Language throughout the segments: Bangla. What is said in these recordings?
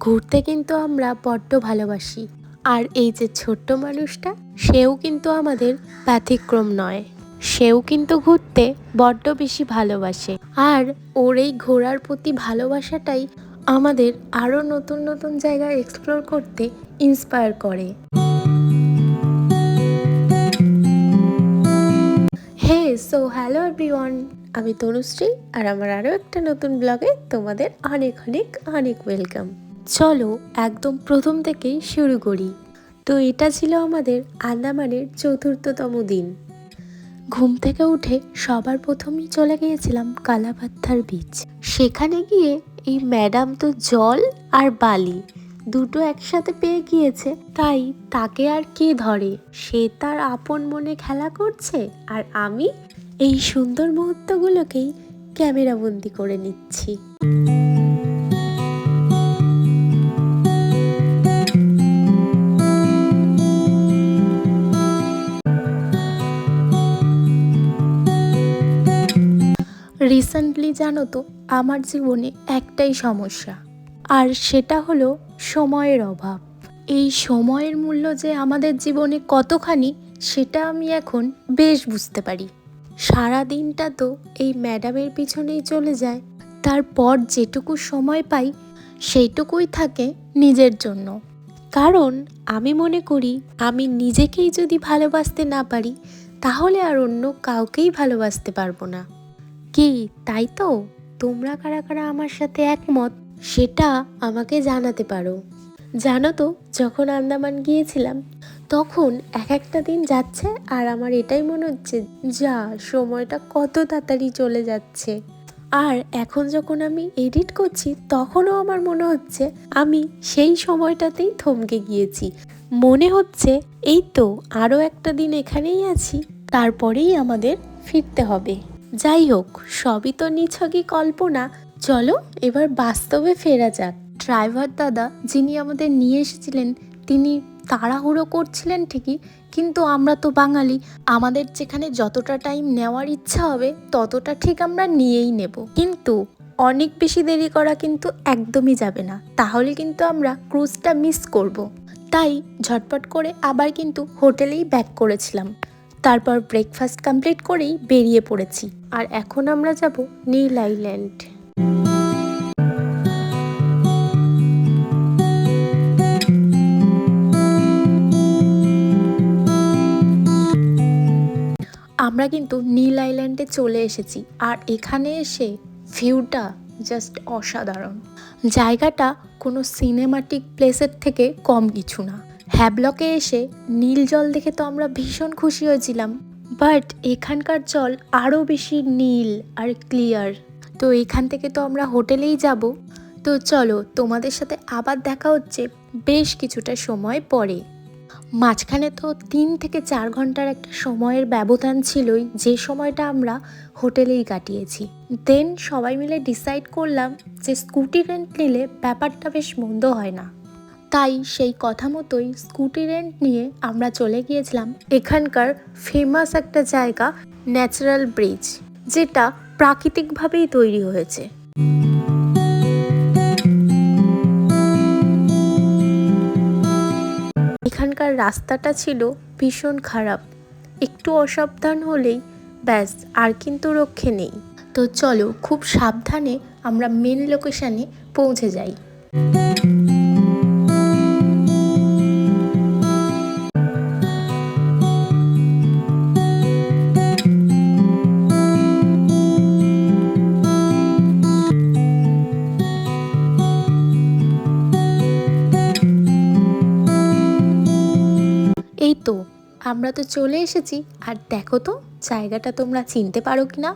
ঘুরতে কিন্তু আমরা বড্ড ভালোবাসি, আর এই যে ছোট্ট মানুষটা, সেও কিন্তু আমাদের ব্যতিক্রম নয়। সেও কিন্তু ঘুরতে বড্ড বেশি ভালোবাসে, আর ওর এই ঘোরার প্রতি ভালোবাসাটাই আমাদের আরও নতুন নতুন জায়গা এক্সপ্লোর করতে ইন্সপায়ার করে। হ্যালো এভরিওয়ান, আমি তনুশ্রী, আর আমার আরও একটা নতুন ব্লগে তোমাদের অনেক অনেক অনেক ওয়েলকাম। চলো একদম প্রথম থেকেই শুরু করি। তো এটা ছিল আমাদের আন্দামানের ৪র্থতম দিন। ঘুম থেকে উঠে সবার প্রথমেই চলে গিয়েছিলাম কালাপাত্থার বিচ। সেখানে গিয়ে এই ম্যাডাম তো জল আর বালি দুটো একসাথে পেয়ে গিয়েছে, তাই তাকে আর কে ধরে, সে তার আপন মনে খেলা করছে, আর আমি এই সুন্দর মুহূর্তগুলোকেই ক্যামেরাবন্দি করে নিচ্ছি। রিসেন্টলি জানো তো, আমার জীবনে একটাই সমস্যা, আর সেটা হলো সময়ের অভাব। এই সময়ের মূল্য যে আমাদের জীবনে কতখানি, সেটা আমি এখন বেশ বুঝতে পারি। সারা দিনটা তো এই ম্যাডামের পিছনেই চলে যায়, তারপর যেটুকু সময় পাই সেইটুকুই থাকে নিজের জন্য। কারণ আমি মনে করি, আমি নিজেকেই যদি ভালোবাসতে না পারি, তাহলে আর অন্য কাউকেই ভালোবাসতে পারবো না। কি তাই তো? তোমরা কারা কারা আমার সাথে একমত, সেটা আমাকে জানাতে পারো। জানো তো, যখন আন্দামান গিয়েছিলাম তখন এক একটা দিন যাচ্ছে আর আমার এটাই মনে হচ্ছে, যা সময়টা কত তাড়াতাড়ি চলে যাচ্ছে। আর এখন যখন আমি এডিট করছি তখনও আমার মনে হচ্ছে আমি সেই সময়টাতেই থমকে গিয়েছি। মনে হচ্ছে এই তো আরও একটা দিন এখানেই আছি, তারপরেই আমাদের ফিরতে হবে। যাই হোক, সবই তো নিছকই কল্পনা। চলো এবার বাস্তবে ফেরা যাক। ড্রাইভার দাদা যিনি আমাদের নিয়ে এসেছিলেন, তিনি তাড়াহুড়ো করছিলেন ঠিকই, কিন্তু আমরা তো বাঙালি, আমাদের যেখানে যতটা টাইম নেওয়ার ইচ্ছা হবে ততটা ঠিক আমরা নিয়েই নেব। কিন্তু অনেক বেশি দেরি করা কিন্তু একদমই যাবে না, তাহলে কিন্তু আমরা ক্রুজটা মিস করব। তাই ঝটপট করে আবার কিন্তু হোটেলেই ব্যাক করেছিলাম। তারপর ব্রেকফাস্ট কমপ্লিট করেই বেরিয়ে পড়েছি, আর এখন আমরা যাব নীল আইল্যান্ড। আমরা কিন্তু নীল আইল্যান্ডে চলে এসেছি, আর এখানে এসে ভিউটা জাস্ট অসাধারণ। জায়গাটা কোনো সিনেমাটিক প্লেসের থেকে কম কিছু না। হ্যাবলকে এসে নীল জল দেখে তো আমরা ভীষণ খুশি হয়েছিলাম, বাট এখানকার জল আরও বেশি নীল আর ক্লিয়ার। তো এখান থেকে তো আমরা হোটেলেই যাব। তো চলো, তোমাদের সাথে আবার দেখা হচ্ছে বেশ কিছুটা সময় পরে। মাঝখানে তো ৩ থেকে ৪ ঘন্টার একটা সময়ের ব্যবধান ছিলই, যে সময়টা আমরা হোটেলেই কাটিয়েছি। দেন সবাই মিলে ডিসাইড করলাম যে স্কুটি রেন্ট নিলে ব্যাপারটা বেশ মন্দ হয় না। তাই সেই কথা মতোই স্কুটি রেন্ট নিয়ে আমরা চলে গিয়েছিলাম এখানকার ফেমাস একটা জায়গা, ন্যাচারাল ব্রিজ, যেটা প্রাকৃতিকভাবেই তৈরি হয়েছে। এখানকার রাস্তাটা ছিল ভীষণ খারাপ, একটু অসাবধান হলেই ব্যাস আর কিন্তু রক্ষে নেই। তো চলো খুব সাবধানে আমরা মেন লোকেশানে পৌঁছে যাই। এই তো আমরা তো চলে এসেছি, আর দেখো তো জায়গাটা তোমরা চিনতে পারো কিনা।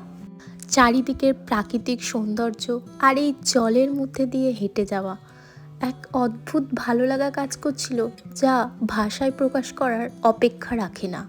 চারিদিকের প্রাকৃতিক সৌন্দর্য আর এই জলের মধ্যে দিয়ে হেঁটে যাওয়া এক অদ্ভুত ভালো লাগা কাজ করছিল, যা ভাষায় প্রকাশ করার অপেক্ষা রাখে না।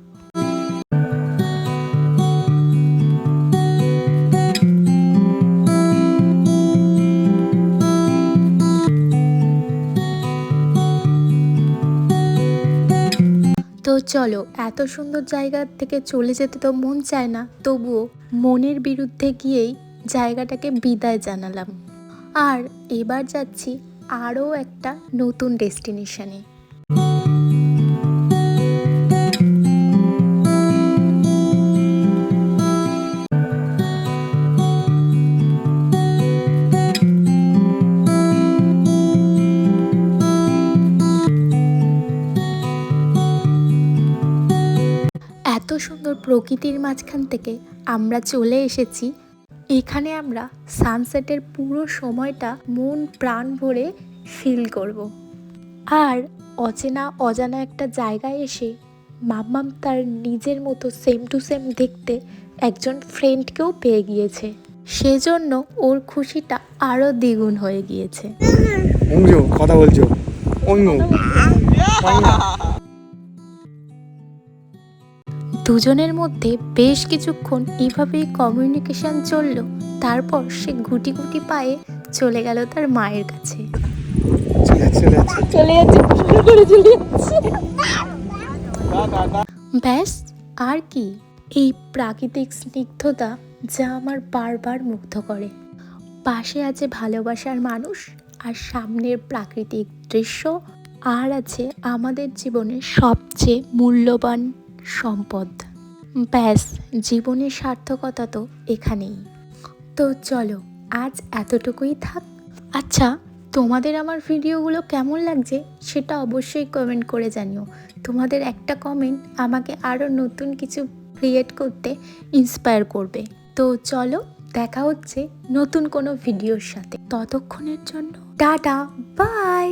তো চলো, এত সুন্দর জায়গা থেকে চলে যেতে তো মন চায় না, তবুও মনের বিরুদ্ধে গিয়েই জায়গাটাকে বিদায় জানালাম। আর এবার যাচ্ছি আরও একটা নতুন ডেস্টিনেশনে। এত সুন্দর প্রকৃতির মাঝখান থেকে আমরা চলে এসেছি এখানে। আমরা সানসেটের পুরো সময়টা মন প্রাণ ভরে ফিল করব। আর অচেনা অজানা একটা জায়গায় এসে মাম্মাম তার নিজের মতো সেম টু সেম দেখতে একজন ফ্রেন্ডকেও পেয়ে গিয়েছে। সেজন্য ওর খুশিটা আরও দ্বিগুণ হয়ে গিয়েছে। কথা বলছো? দুজনের মধ্যে বেশ কিছুক্ষণ এইভাবেই কমিউনিকেশন চলল। তারপর সে গুটি গুটি পায়ে চলে গেল তার মায়ের কাছে। ব্যাস, আর কি? এই প্রাকৃতিক স্নিগ্ধতা যা আমার বারবার মুগ্ধ করে। পাশে আছে ভালোবাসার মানুষ, আর সামনের প্রাকৃতিক দৃশ্য, আর আছে আমাদের জীবনের সবচেয়ে মূল্যবান সম্পদ। ব্যাস, জীবনের সার্থকতা তো এখানেই। তো চলো, আজ এতটুকুই থাক। আচ্ছা, তোমাদের আমার ভিডিওগুলো কেমন লাগছে সেটা অবশ্যই কমেন্ট করে জানিও। তোমাদের একটা কমেন্ট আমাকে আরও নতুন কিছু ক্রিয়েট করতে ইন্সপায়ার করবে। তো চলো, দেখা হচ্ছে নতুন কোনো ভিডিওর সাথে। ততক্ষণের জন্য টাটা, বাই।